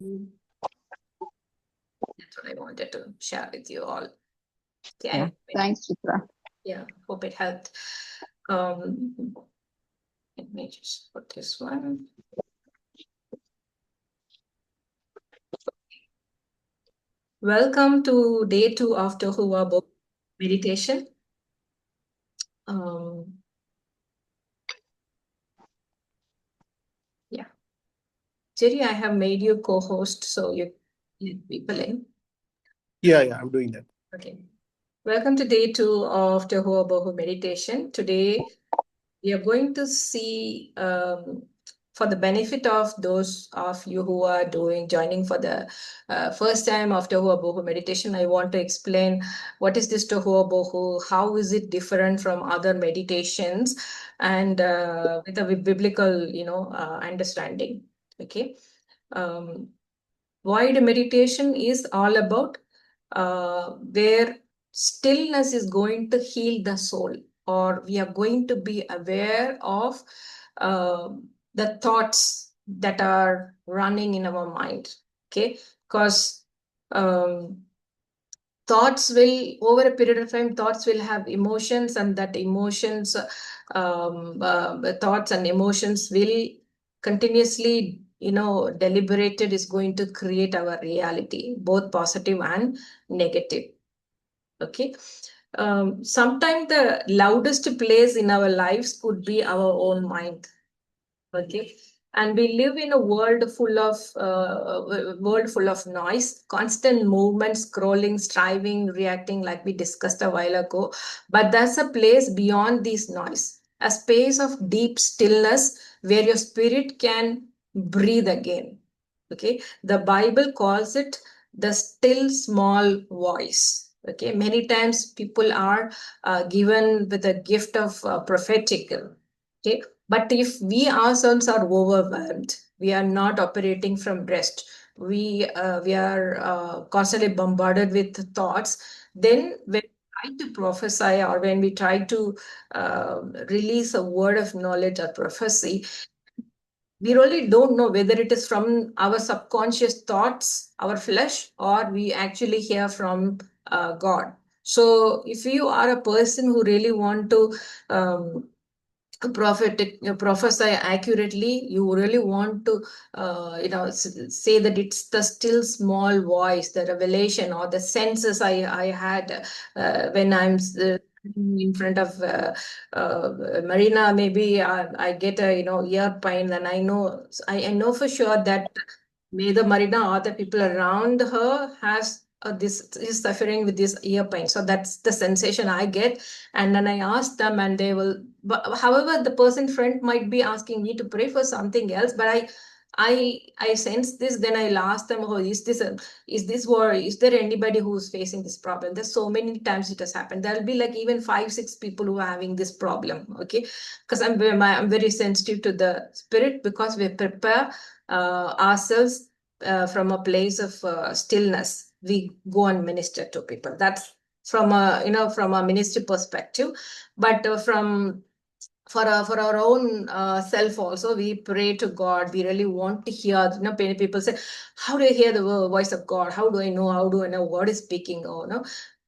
That's what I wanted to share with you all. Yeah. Thanks, Chitra. Yeah, hope it helped. Let me just put this one. Welcome to day 2 of Tohuwa book meditation. Yeah. Jerry, I have made you co-host, so you let people in. Yeah, I'm doing that. Okay. Welcome to day 2 of Tohuwa Bohu meditation. Today, we are going to see, for the benefit of those of you who are joining for the first time of Tohuwa Bohu meditation, I want to explain what is this Tohuwa Bohu, how is it different from other meditations, and with a biblical, understanding. Okay. Void meditation is all about where stillness is going to heal the soul, or we are going to be aware of the thoughts that are running in our mind. Okay, because thoughts will, over a period of time, thoughts will have emotions, and that emotions, thoughts and emotions will continuously, deliberated is going to create our reality, both positive and negative. Okay. Sometimes the loudest place in our lives could be our own mind. Okay. And we live in a world full of noise, constant movement, scrolling, striving, reacting, like we discussed a while ago. But there's a place beyond this noise, a space of deep stillness where your spirit can breathe again. Okay. The Bible calls it the still small voice. Okay. Many times people are given with a gift of prophetic. Okay. But if we ourselves are overwhelmed, we are not operating from rest, we are constantly bombarded with thoughts, then when we try to prophesy, or when we try to release a word of knowledge or prophecy, we really don't know whether it is from our subconscious thoughts, our flesh, or we actually hear from God. So if you are a person who really want to prophesy accurately, you really want to say that it's the still small voice, the revelation or the senses I had when I'm in front of Marina. Maybe I get a ear pain, and I know for sure that neither Marina or the people around her has this is suffering with this ear pain. So that's the sensation I get. And then I ask them, and they will. But however, the person friend might be asking me to pray for something else, but I sense this. Then I'll ask them, oh, is this war? Is there anybody who's facing this problem? There's so many times it has happened. There'll be like even 5-6 people who are having this problem. Okay, because I'm very sensitive to the spirit, because we prepare ourselves from a place of stillness. We go and minister to people. That's from a ministry perspective. But for our own self also, we pray to God. We really want to hear. Many people say, how do I hear the voice of God? How do I know? How do I know God is speaking? Or no,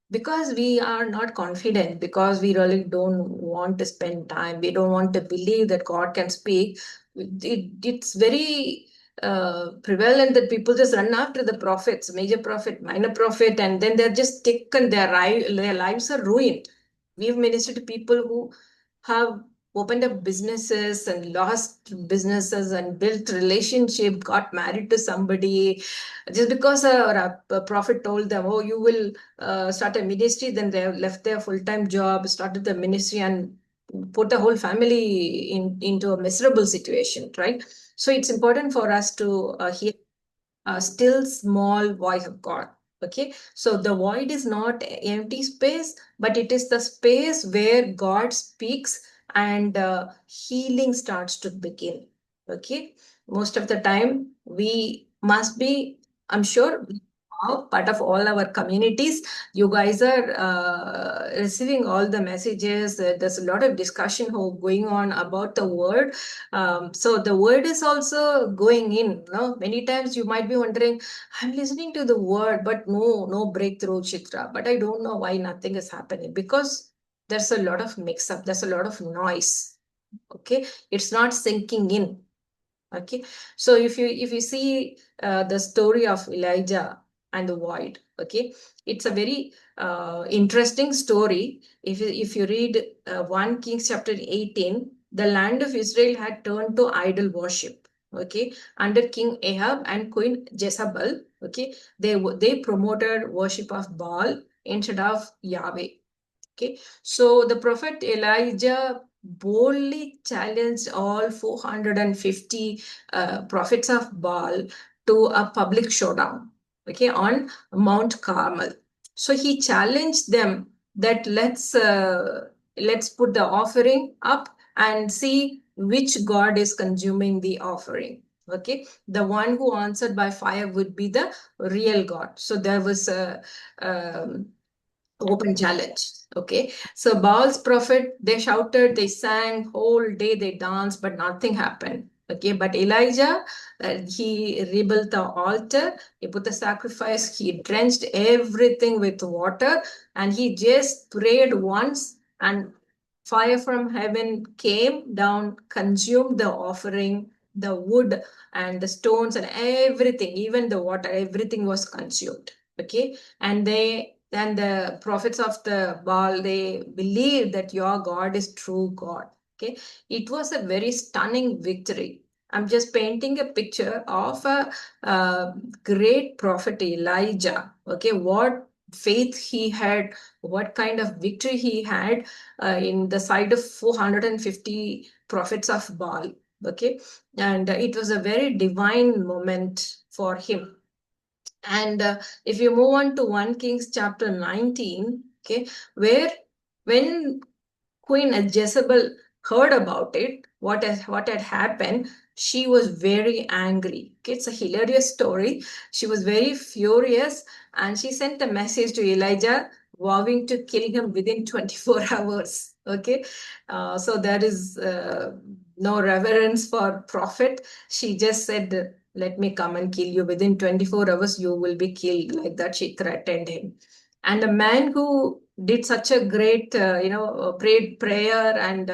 because we are not confident, because we really don't want to spend time. We don't want to believe that God can speak. It's very prevalent that people just run after the prophets, major prophet, minor prophet, and then they're just taken, their lives are ruined. We've ministered to people who have opened up businesses and lost businesses and built relationship, got married to somebody just because a prophet told them, oh, you will start a ministry. Then they have left their full-time job, started the ministry, and put the whole family into a miserable situation, right? So it's important for us to hear a still small voice of God. Okay, so the void is not empty space, but it is the space where God speaks, and healing starts to begin. Okay, most of the time we must be, I'm sure, now part of all our communities. You guys are receiving all the messages. There's a lot of discussion going on about the word. So the word is also going in. No? Many times you might be wondering, I'm listening to the word, but no breakthrough, Chitra. But I don't know why nothing is happening, because there's a lot of mix up. There's a lot of noise. Okay, it's not sinking in. Okay, so if you see the story of Elijah and the void, okay, it's a very interesting story. If you read 1 Kings chapter 18, the land of Israel had turned to idol worship. Okay, under King Ahab and Queen Jezebel, okay, they promoted worship of Baal instead of Yahweh. Okay, so the prophet Elijah boldly challenged all 450 prophets of Baal to a public showdown, okay, on Mount Carmel. So he challenged them that let's put the offering up and see which God is consuming the offering. Okay, the one who answered by fire would be the real God. So there was a open challenge. Okay, so Baal's prophet, they shouted, they sang whole day, they danced, but nothing happened. Okay, but Elijah, he rebuilt the altar, he put the sacrifice, he drenched everything with water, and he just prayed once, and fire from heaven came down, consumed the offering, the wood and the stones and everything, even the water, everything was consumed. Okay, and the prophets of the Baal, they believe that your God is true God. Okay, it was a very stunning victory. I'm just painting a picture of a great prophet Elijah. Okay, what faith he had, what kind of victory he had in the sight of 450 prophets of Baal. Okay, and it was a very divine moment for him. And if you move on to 1 Kings chapter 19, okay, where when Queen Jezebel heard about it, what had happened, she was very angry. Okay, it's a hilarious story. She was very furious, and she sent a message to Elijah, vowing to kill him within 24 hours. Okay, so there is no reverence for prophet. She just said, let me come and kill you. Within 24 hours, you will be killed. Like that, she threatened him. And a man who did such a great, prayed prayer, and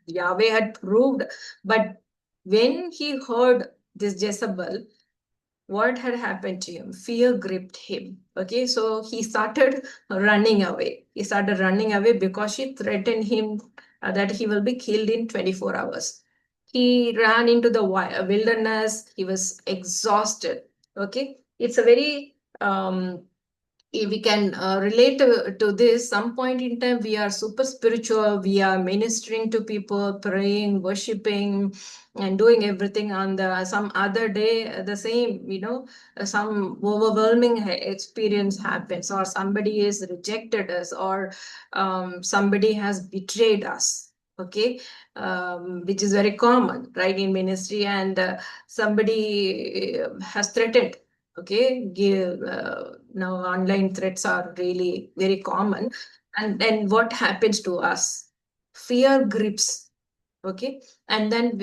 Yahweh had proved. But when he heard this Jezebel, what had happened to him? Fear gripped him. Okay, so he started running away. He started running away because she threatened him that he will be killed in 24 hours. He ran into the wilderness. He was exhausted. Okay, it's a very we can relate to this. Some point in time, we are super spiritual, we are ministering to people, praying, worshiping, and doing everything. On the some other day, the same, some overwhelming experience happens, or somebody is rejected us, or somebody has betrayed us. Okay, which is very common, right, in ministry. And somebody has threatened. Okay, now online threats are really very common. And then what happens to us? Fear grips. Okay, and then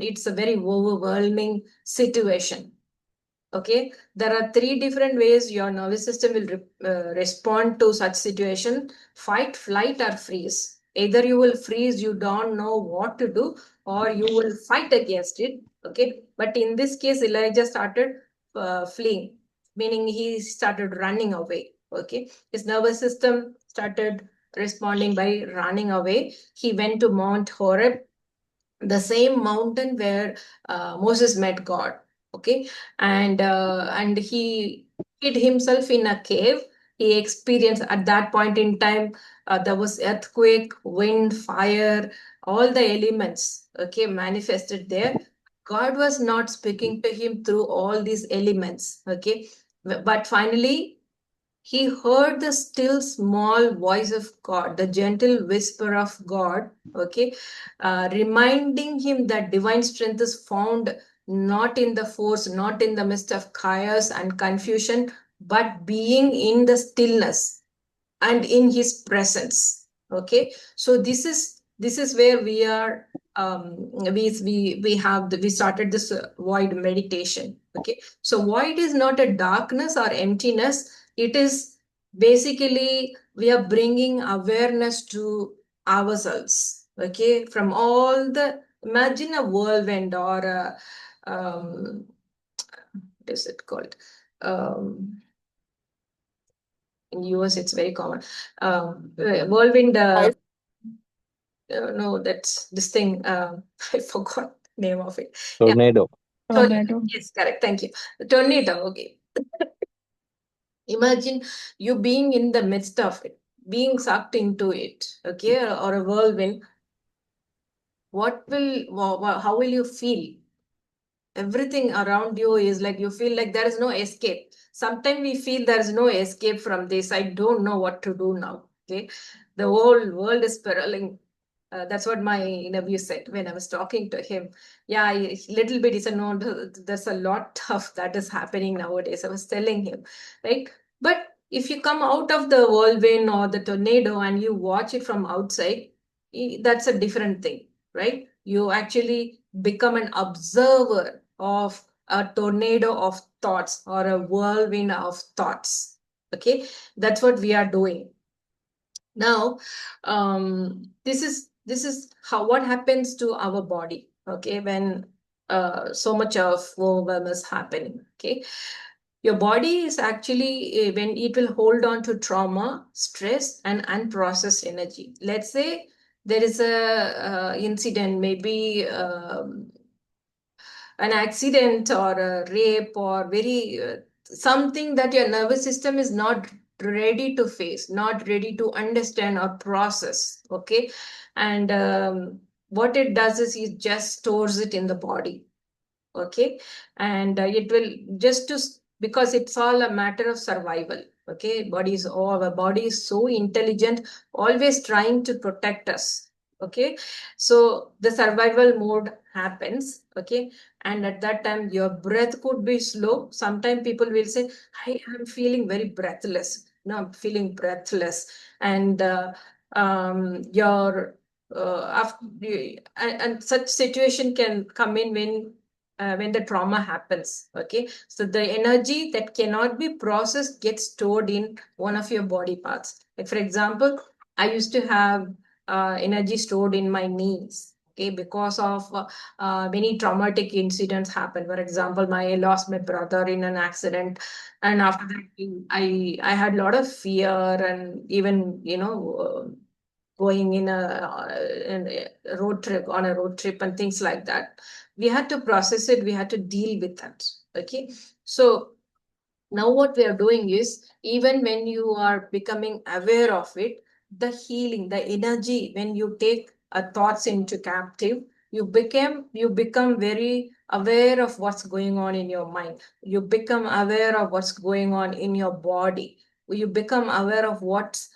it's a very overwhelming situation. Okay, there are 3 different ways your nervous system will respond to such situation: fight, flight, or freeze. Either you will freeze, you don't know what to do, or you will fight against it. Okay, but in this case, Elijah started fleeing, meaning he started running away. Okay, his nervous system started responding by running away. He went to Mount Horeb, the same mountain where Moses met God. Okay, and he hid himself in a cave. He experienced at that point in time, there was earthquake, wind, fire, all the elements. Okay, manifested there. God was not speaking to him through all these elements. Okay, but finally he heard the still small voice of God, the gentle whisper of God, okay, reminding him that divine strength is found not in the force, not in the midst of chaos and confusion, but being in the stillness and in his presence. Okay, so this is where we are. We started this void meditation. Okay, so void is not a darkness or emptiness. It is basically we are bringing awareness to ourselves. Okay, from all the, imagine a whirlwind or a what is it called? In US, it's very common. Whirlwind. No, that's this thing. I forgot the name of it. Tornado. Yeah. Tornado. Yes, correct. Thank you. Tornado. Okay. Imagine you being in the midst of it, being sucked into it. Okay, or a whirlwind. How will you feel? Everything around you is like you feel like there is no escape. Sometimes we feel there is no escape from this. I don't know what to do now. Okay, the whole world is spiraling. That's what my interview said when I was talking to him. Yeah, little bit. He said, no, there's a lot of that is happening nowadays. I was telling him, right? But if you come out of the whirlwind or the tornado and you watch it from outside, that's a different thing, right? You actually become an observer of a tornado of thoughts or a whirlwind of thoughts. Okay, that's what we are doing. Now, this is how what happens to our body. Okay, when so much of overwhelm is happening. Okay, your body is actually when it will hold on to trauma, stress, and unprocessed energy. Let's say there is a incident, maybe an accident or a rape or very something that your nervous system is not ready to face, not ready to understand or process. Okay, and what it does is it just stores it in the body. Okay, and it will just to because it's all a matter of survival. Okay, our body is so intelligent, always trying to protect us. Okay, so the survival mode happens. Okay, and at that time your breath could be slow. Sometimes people will say, I am feeling very breathless. No, I'm feeling breathless. And your after and such situation can come in when the trauma happens. Okay, so the energy that cannot be processed gets stored in one of your body parts. Like for example, I used to have energy stored in my knees. Okay, because of many traumatic incidents happen. For example, I lost my brother in an accident, and after that, I had a lot of fear, and even going in a road trip and things like that. We had to process it. We had to deal with that. Okay, so now what we are doing is, even when you are becoming aware of it, the healing, the energy, when you take thoughts into captive, you become very aware of what's going on in your mind. You become aware of what's going on in your body. You become aware of what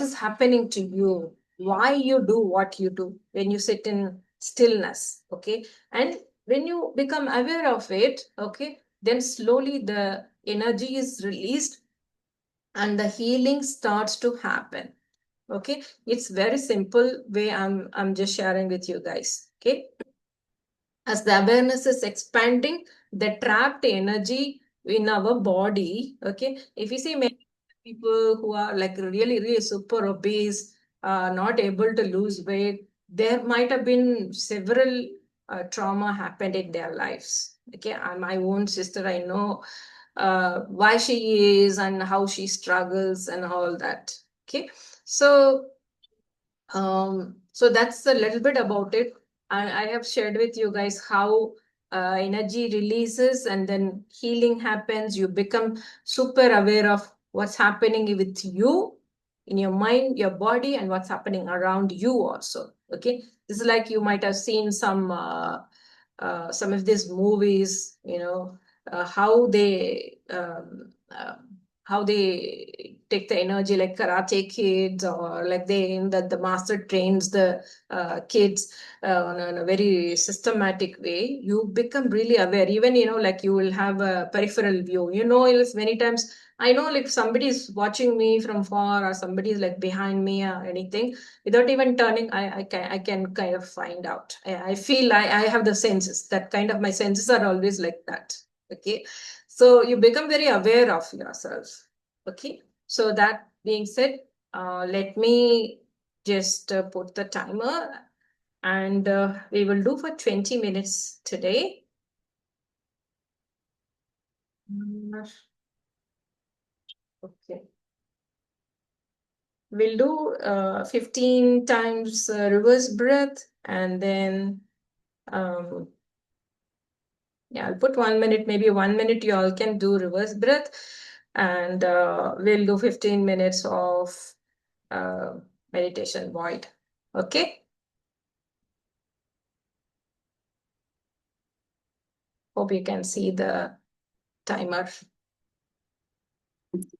is happening to you, why you do what you do when you sit in stillness. Okay, and when you become aware of it, okay, then slowly the energy is released and the healing starts to happen. Okay, it's very simple way I'm just sharing with you guys. Okay, as the awareness is expanding, the trapped energy in our body. Okay, if you see many people who are like really really super obese, not able to lose weight, there might have been several trauma happened in their lives. Okay, and my own sister, I know why she is and how she struggles and all that. Okay, so so that's a little bit about it. I have shared with you guys how energy releases and then healing happens. You become super aware of what's happening with you in your mind, your body, and what's happening around you also. Okay, this is like you might have seen some of these movies. How they how they take the energy, like karate kids, or like the master trains the kids in a very systematic way. You become really aware. Even, like you will have a peripheral view. If many times I know, like somebody is watching me from far, or somebody is like behind me or anything, without even turning, I can kind of find out. I feel I have the senses. That kind of, my senses are always like that. Okay. So you become very aware of yourself. Okay. So that being said, let me just put the timer, and we will do for 20 minutes today. Okay. We'll do 15 times reverse breath, and then yeah, I'll put 1 minute, maybe 1 minute you all can do reverse breath, and we'll do 15 minutes of uh, meditation void. Okay. Hope you can see the timer.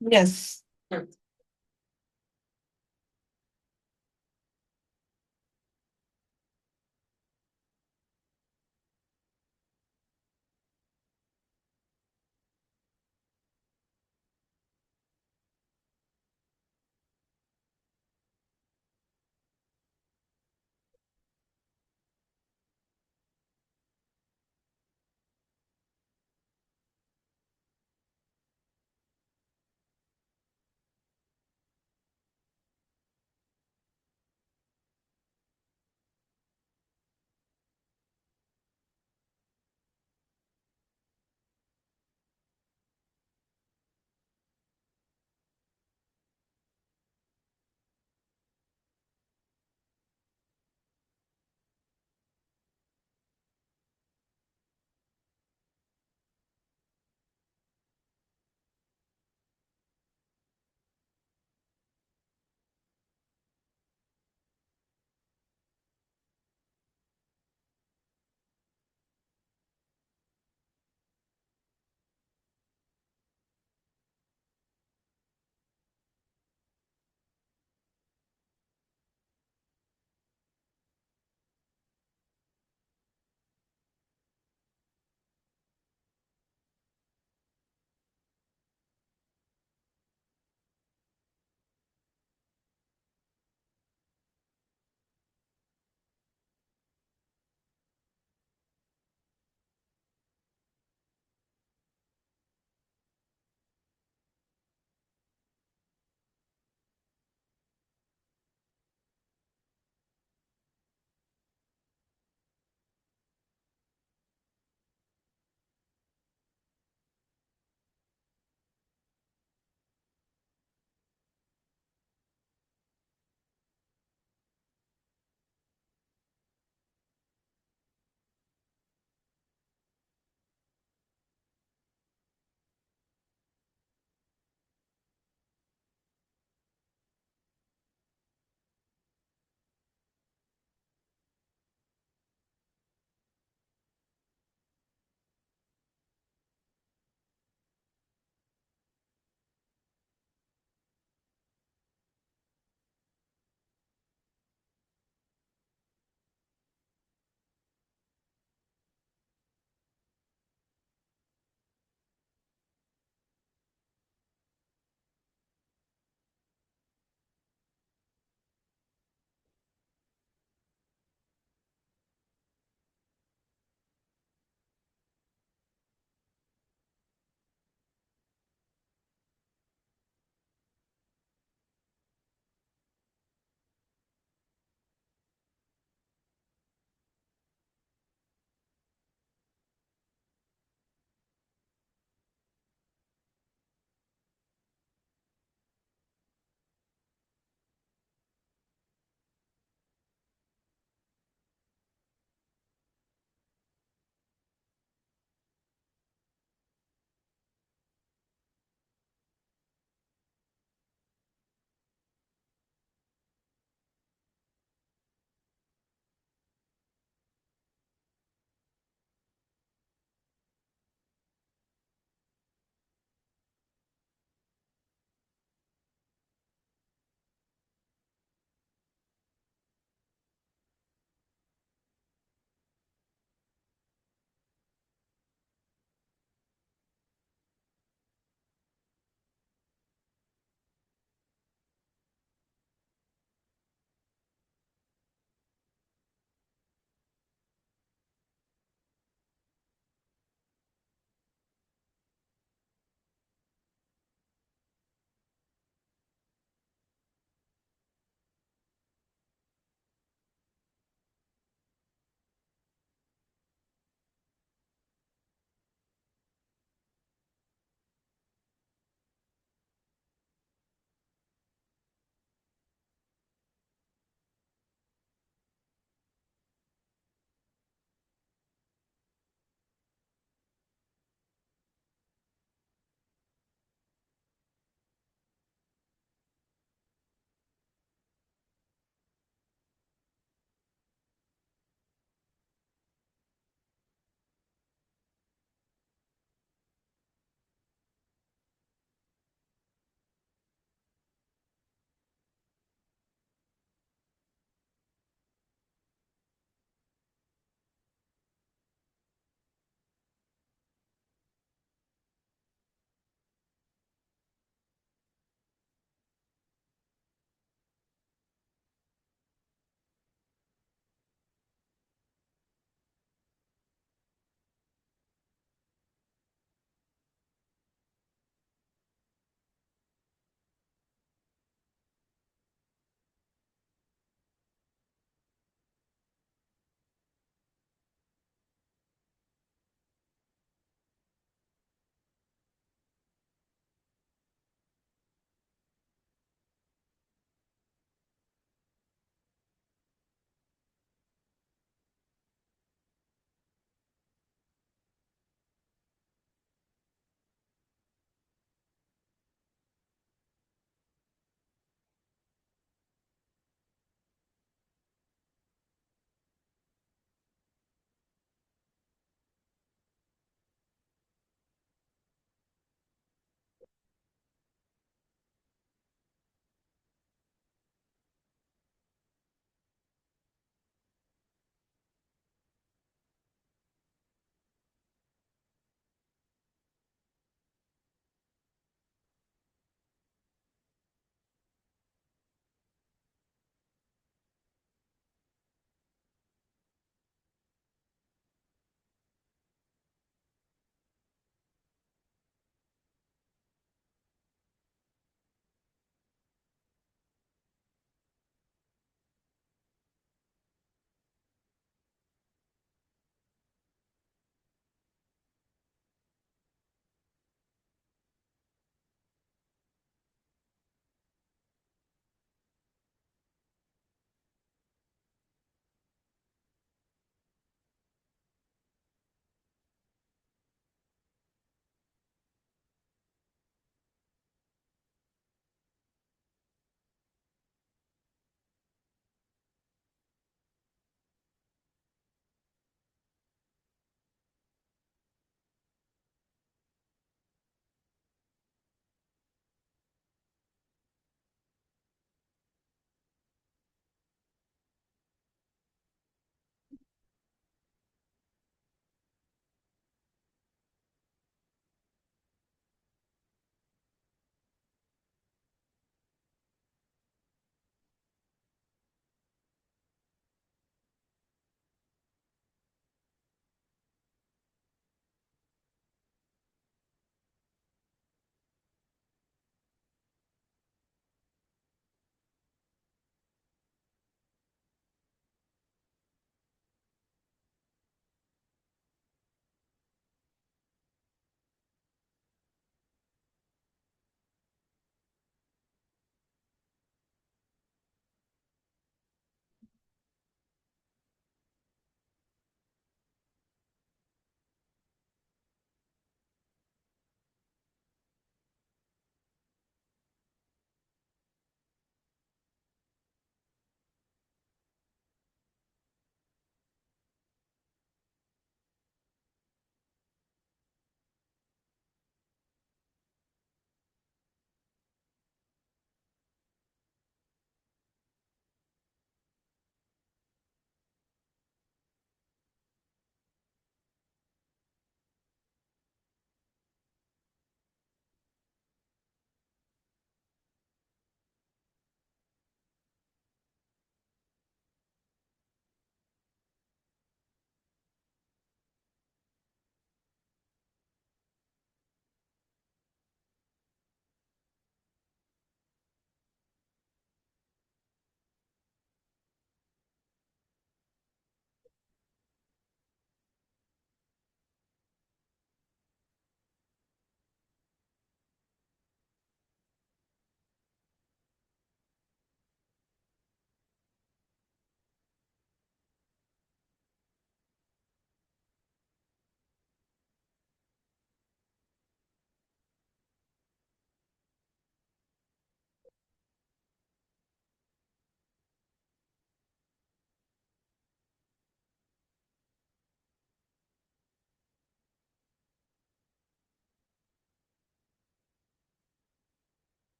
Yes.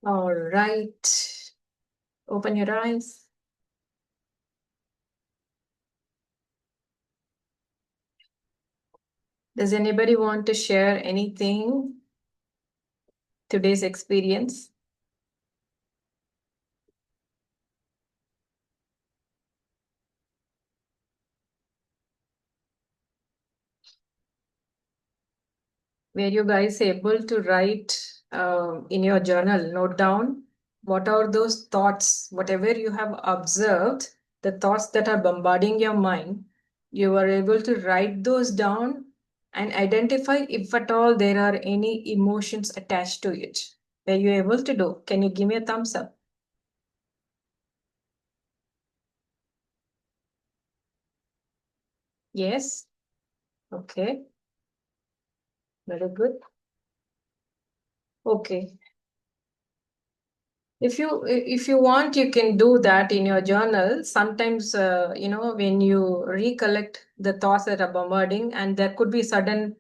All right. Open your eyes. Does anybody want to share anything? Today's experience? Were you guys able to write in your journal, note down what are those thoughts, whatever you have observed, the thoughts that are bombarding your mind, you were able to write those down and identify if at all there are any emotions attached to it. Were you able to do? Can you give me a thumbs up? Yes? Okay. Very good. Okay. If you want, you can do that in your journal. Sometimes, when you recollect the thoughts that are bombarding, and there could be sudden,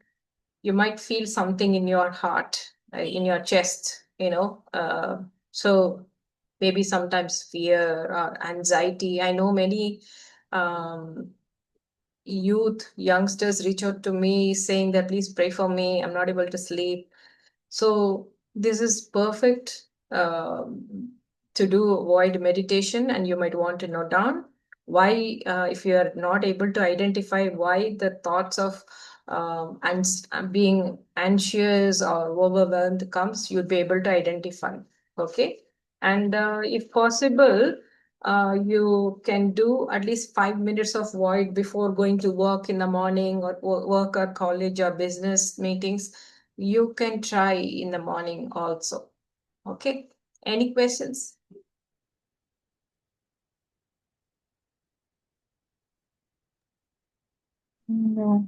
you might feel something in your heart, in your chest, so maybe sometimes fear or anxiety. I know many um, youngsters reach out to me saying that please pray for me. I'm not able to sleep. So this is perfect to do void meditation, and you might want to note down why, if you are not able to identify why the thoughts of and being anxious or overwhelmed comes, you'd be able to identify. Okay, and if possible, you can do at least 5 minutes of void before going to work in the morning, or work or college or business meetings. You can try in the morning also. Okay. Any questions? No.